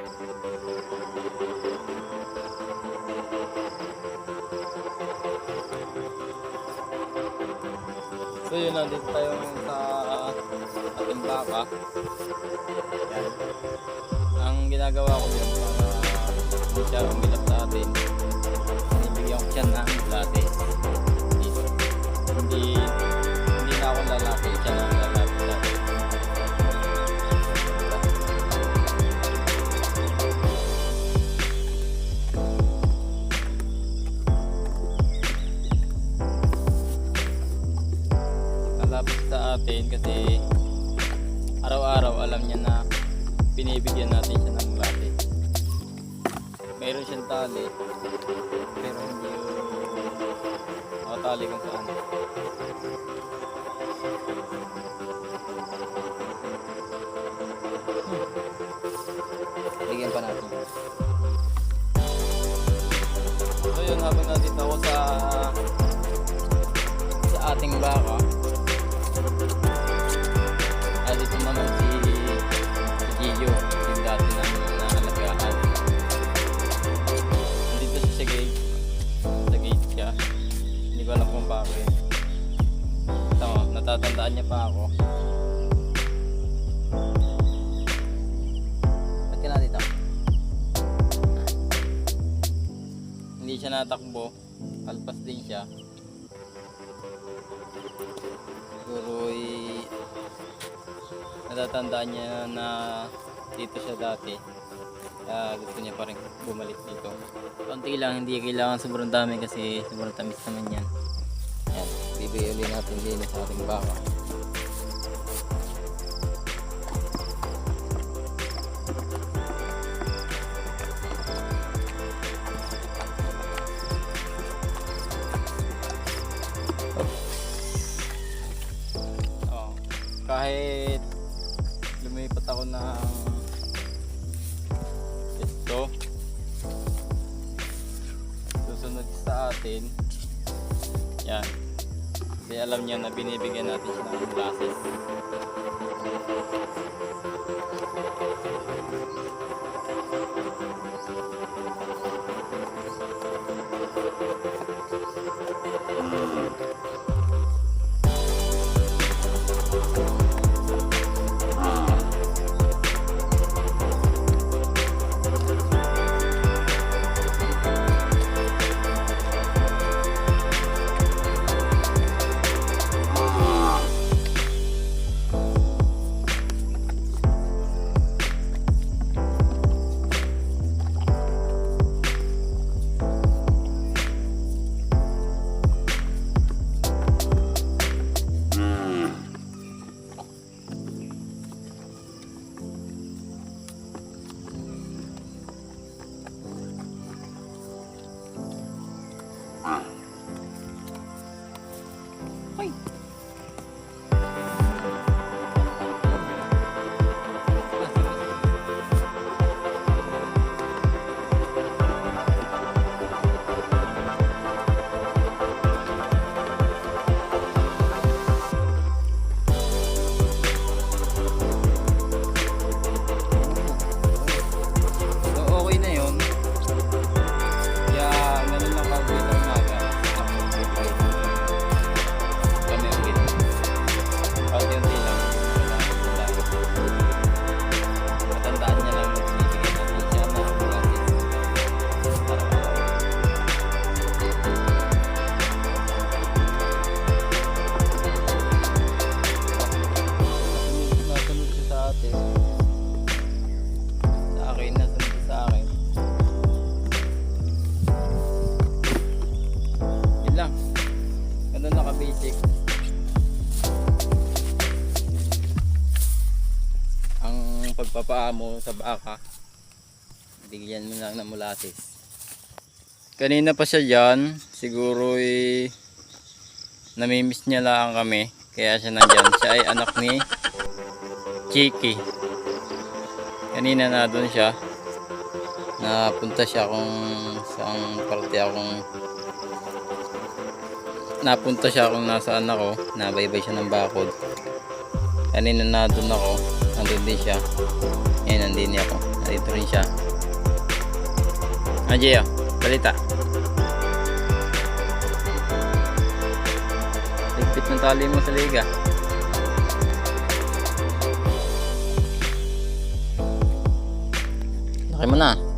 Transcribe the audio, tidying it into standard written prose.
So yun, nandito tayo ngayon sa ating baka. Yan. Ang ginagawa ko yan para hindi siya umilap sa atin, binibigyan ko siya ng latte. Hindi na ako lalapit, siya na ang lalapit sa atin. Lalapit sa atin kasi araw-araw alam niya na binibigyan natin siya ng latte. Mayroon siyang tali pero hindi yung nakatali kung saan. Bigyan pa natin. So yun, habang nandito ako sa ating baka, dito naman si Gio, yung dati namin naalagaan. Nandito siya sa gate siya. Hindi ko alam kung bakit. Tama, natatandaan niya pa ako. Ba't ka na dito? Hindi siya natakbo, kalpas din siya. Siguro'y natatandaan niya na dito siya dati, kaya gusto niya pa rin bumalik dito. Konti lang, hindi kailangan sobrang dami kasi sobrang tamis naman yan. Yan, bibigay ulit natin din sa ating baka. Kahit lumipat ako ng ito, susunod sa atin yan, kasi alam niya na binibigyan natin siya ng glasses. Basic ang pagpapaamo sa baka, bigyan mo lang ng molasses. Kanina pa siya dyan, siguro namimiss niya lang kami, kaya siya nandyan. Siya ay anak ni Chiki. Kanina na doon siya, napunta siya kung saan parte akong napunta siya kung nasaan ako, nabaybay siya ng bakod. Kanina na doon ako, nandun din siya. Ngayon nandun ako. Dito rin siya. Gio, balita. Ligpit ng tali mo sa liga. Laki mo na.